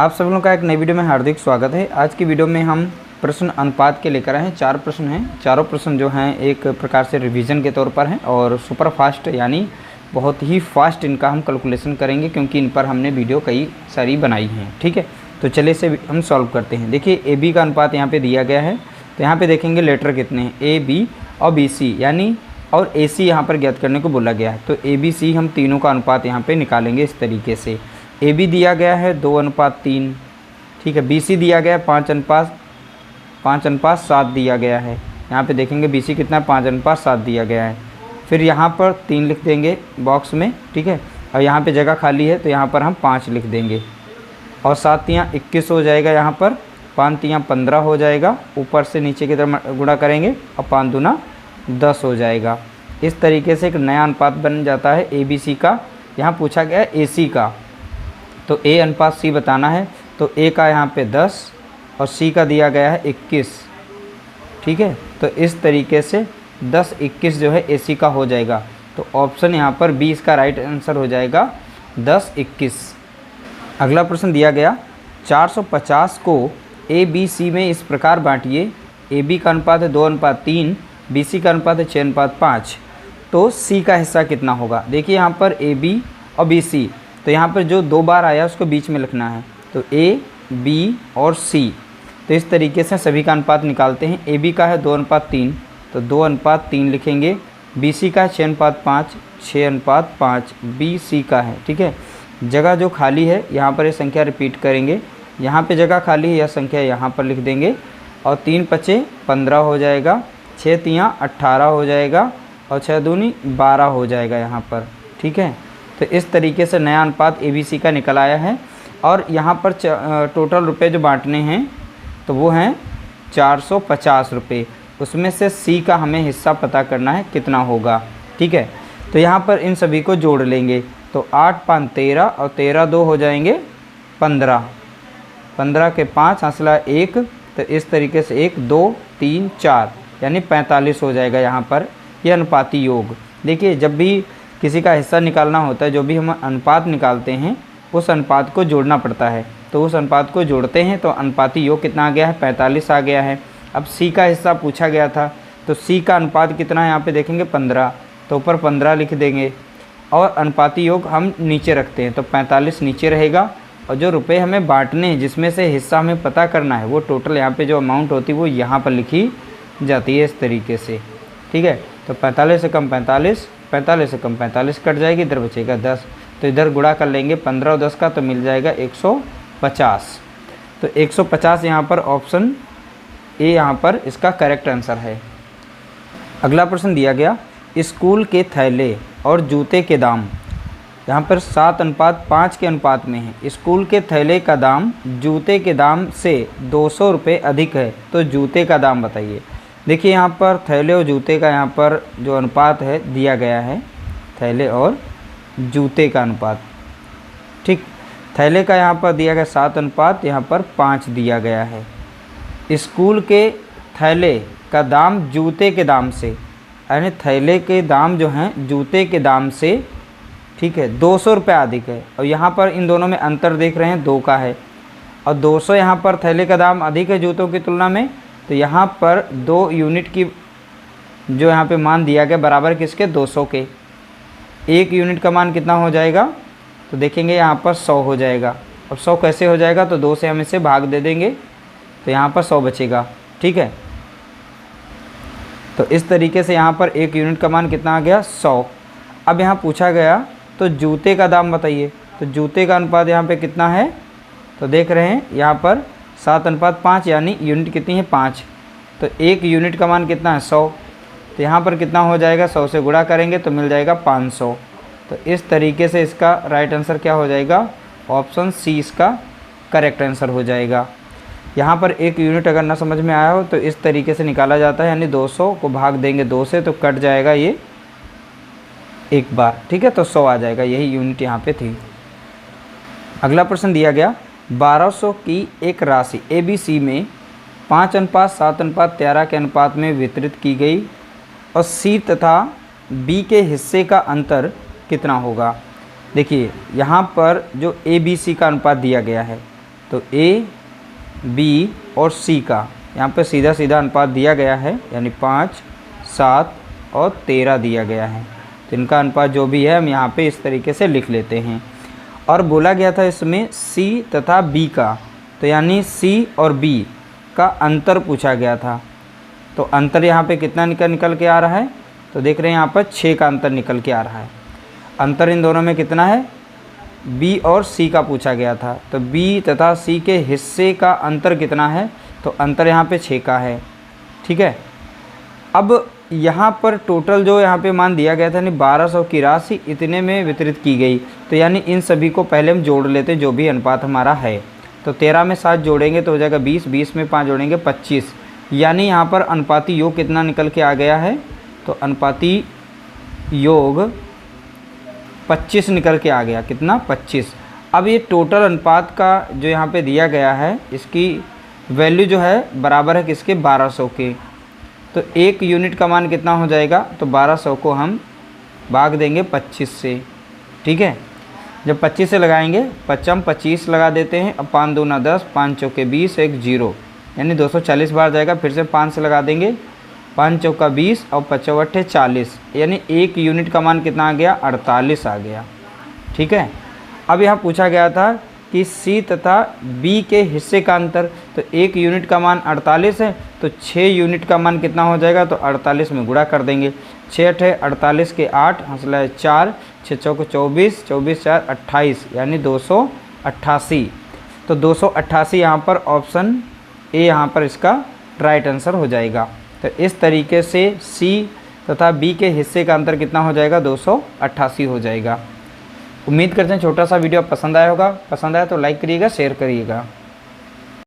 आप सब लोगों का एक नई वीडियो में हार्दिक स्वागत है। आज की वीडियो में हम प्रश्न अनुपात के लेकर आए हैं। 4 प्रश्न हैं। चारों प्रश्न जो हैं एक प्रकार से रिवीजन के तौर पर हैं और सुपर फास्ट यानी बहुत ही फास्ट इनका हम कैलकुलेशन करेंगे, क्योंकि इन पर हमने वीडियो कई सारी बनाई हैं। ठीक है, तो चलिए इसे हम सॉल्व करते हैं। देखिए ए बी का अनुपात यहाँ पर दिया गया है, तो यहाँ पर देखेंगे लेटर कितने हैं, ए बी और बी सी यानी और ए सी यहाँ पर ज्ञात करने को बोला गया है। तो ए बी सी हम तीनों का अनुपात यहाँ पर निकालेंगे इस तरीके से। ए बी दिया गया है 2:3, ठीक है। बी सी दिया गया है 5:7 दिया गया है। यहाँ पे देखेंगे बी सी कितना 5:7 दिया गया है। फिर यहाँ पर 3 लिख देंगे बॉक्स में, ठीक है। और यहाँ पे जगह खाली है तो यहाँ पर हम 5 लिख देंगे और 7×3 21 हो जाएगा। यहाँ पर 5×3 15 हो जाएगा। ऊपर से नीचे की तरफ गुणा करेंगे और 5×2 10 हो जाएगा। इस तरीके से एक नया अनुपात बन जाता है ए बी सी का। यहाँ पूछा गया है ए सी का, तो ए अनुपात सी बताना है। तो ए का यहाँ पे 10 और सी का दिया गया है 21, ठीक है। तो इस तरीके से 10-21 जो है ए सी का हो जाएगा। तो ऑप्शन यहाँ पर बी इसका राइट आंसर हो जाएगा 10-21। अगला प्रश्न दिया गया 450 को ए बी सी में इस प्रकार बांटिए। ए बी का अनुपात है 2:3, बी सी का अनुपात है 6:5, तो सी का हिस्सा कितना होगा। देखिए यहाँ पर ए बी और बी सी, तो यहाँ पर जो 2 बार आया उसको बीच में लिखना है। तो ए बी और सी, तो इस तरीके से सभी का अनुपात निकालते हैं। ए बी का है 2:3, तो 2:3 लिखेंगे। बी सी का है 6:5, 6:5 बी सी का है, ठीक है। जगह जो खाली है यहाँ पर ये संख्या रिपीट करेंगे। यहाँ पे जगह खाली है, यह संख्या यहाँ पर लिख देंगे और 3×5 15 हो जाएगा, 6×3 18 हो जाएगा और 6×2 12 हो जाएगा यहाँ पर, ठीक है। तो इस तरीके से नया अनुपात ए बी सी का निकल आया है। और यहाँ पर टोटल रुपए जो बांटने हैं तो वो हैं 450 रुपये। उसमें से सी का हमें हिस्सा पता करना है कितना होगा, ठीक है। तो यहाँ पर इन सभी को जोड़ लेंगे। तो 8×5 13 और 13×2 हो जाएंगे 15, 15 के 5 हासिला 1, तो इस तरीके से 1 2 3 4 यानी 45 हो जाएगा यहाँ पर यह अनुपाती योग। देखिए जब भी किसी का हिस्सा निकालना होता है, जो भी हम अनुपात निकालते हैं उस अनुपात को जोड़ना पड़ता है। तो उस अनुपात को जोड़ते हैं तो अनुपाती योग कितना आ गया है, 45 आ गया है। अब सी का हिस्सा पूछा गया था, तो सी का अनुपात कितना है यहाँ पे देखेंगे 15, तो ऊपर 15 लिख देंगे और अनुपाती योग हम नीचे रखते हैं तो 45 नीचे रहेगा। और जो रुपये हमें बांटने हैं जिसमें से हिस्सा हमें पता करना है वो टोटल यहाँ पर जो अमाउंट होती है वो यहाँ पर लिखी जाती है इस तरीके से, ठीक है। तो 45 से कम 45, 45 से कम 45 कट जाएगी, इधर बचेगा 10, तो इधर गुणा कर लेंगे 15 और 10 का, तो मिल जाएगा 150। तो 150 यहाँ पर ऑप्शन ए यहाँ पर इसका करेक्ट आंसर है। अगला प्रश्न दिया गया स्कूल के थैले और जूते के दाम यहाँ पर 7:5 के अनुपात में है। स्कूल के थैले का दाम जूते के दाम से 200 रुपये अधिक है, तो जूते का दाम बताइए। देखिए यहाँ पर थैले और जूते का यहाँ पर जो अनुपात है दिया गया है, थैले और जूते का अनुपात, ठीक। थैले का यहाँ पर दिया गया 7:5, यहाँ पर 5 दिया गया है। स्कूल के थैले का दाम जूते के दाम से, यानी थैले के दाम जो हैं जूते के दाम से, ठीक है, 200 रुपये अधिक है। और यहाँ पर इन दोनों में अंतर देख रहे हैं 2 का है, और 200 यहाँ पर थैले का दाम अधिक है जूतों की तुलना में, तो यहाँ पर 2 यूनिट की जो यहाँ पे मान दिया गया बराबर किसके, 200 के। 1 यूनिट का मान कितना हो जाएगा, तो देखेंगे यहाँ पर 100 हो जाएगा। अब 100 कैसे हो जाएगा, तो 2 से हम इसे भाग दे देंगे तो यहाँ पर 100 बचेगा, ठीक है। तो इस तरीके से यहाँ पर 1 यूनिट का मान कितना आ गया, 100। अब यहाँ पूछा गया तो जूते का दाम बताइए। तो जूते का अनुपात यहाँ पे कितना है, तो देख रहे हैं यहाँ पर 7:5 यानी यूनिट कितनी है 5, तो 1 यूनिट का मान कितना है 100, तो यहाँ पर कितना हो जाएगा, 100 से गुणा करेंगे तो मिल जाएगा 500। तो इस तरीके से इसका राइट आंसर क्या हो जाएगा, ऑप्शन सी इसका करेक्ट आंसर हो जाएगा। यहाँ पर 1 यूनिट अगर ना समझ में आया हो तो इस तरीके से निकाला जाता है, यानी 200 को भाग देंगे 2 से तो कट जाएगा ये एक बार, ठीक है। तो 100 आ जाएगा, यही यूनिट यहाँ पे थी। अगला प्रश्न दिया गया 1200 की एक राशि ए बी सी में 5:7:13 के अनुपात में वितरित की गई और सी तथा बी के हिस्से का अंतर कितना होगा। देखिए यहाँ पर जो ए बी सी का अनुपात दिया गया है, तो ए, बी और सी का यहाँ पे सीधा सीधा अनुपात दिया गया है, यानी 5, 7 और 13 दिया गया है। तो इनका अनुपात जो भी है हम यहाँ पे इस तरीके से लिख लेते हैं। और बोला गया था इसमें सी तथा बी का, तो यानी सी और बी का अंतर पूछा गया था। तो अंतर यहाँ पे कितना निकल के आ रहा है, तो देख रहे हैं यहाँ पर 6 का अंतर निकल के आ रहा है। अंतर इन दोनों में कितना है, बी और सी का पूछा गया था। तो बी तथा सी के हिस्से का अंतर कितना है, तो अंतर यहाँ पे 6 का है। ठीक है, अब यहाँ पर टोटल जो यहाँ पे मान दिया गया था यानी 1200 की राशि इतने में वितरित की गई। तो यानी इन सभी को पहले हम जोड़ लेते हैं जो भी अनुपात हमारा है। तो 13 में 7 जोड़ेंगे तो हो जाएगा 20, 20 में 5 जोड़ेंगे 25, यानी यहाँ पर अनुपाती योग कितना निकल के आ गया है, तो अनुपाती योग 25 निकल के आ गया। कितना, 25। अब ये टोटल अनुपात का जो यहाँ पे दिया गया है, इसकी वैल्यू जो है बराबर है किसके, 1200 के। तो 1 यूनिट का मान कितना हो जाएगा, तो 1200 को हम भाग देंगे 25 से। ठीक है, जब 25 से लगाएंगे, 25 लगा देते हैं। अब 5 दूना 10, 5 चौके 20, 1 0, यानी 240 बार जाएगा। फिर से 5 से लगा देंगे, 5 चौका 20 और 5 अट्ठे 40, यानी 1 यूनिट का मान कितना आ गया, 48 आ गया। ठीक है, अब यहाँ पूछा गया था कि सी तथा बी के हिस्से का अंतर, तो 1 यूनिट का मान 48 है, तो 6 यूनिट का मान कितना हो जाएगा, तो 48 में गुणा कर देंगे। 6 अट्ठे 48 के 8, हंसला है 4, 6 चौके 24, 24 4 28, यानी 288। तो 288 यहाँ पर ऑप्शन ए यहाँ पर इसका राइट आंसर हो जाएगा। तो इस तरीके से सी तथा बी के हिस्से का अंतर कितना हो जाएगा, 288 हो जाएगा। उम्मीद करते हैं छोटा सा वीडियो पसंद आया होगा। पसंद आया तो लाइक करिएगा, शेयर करिएगा।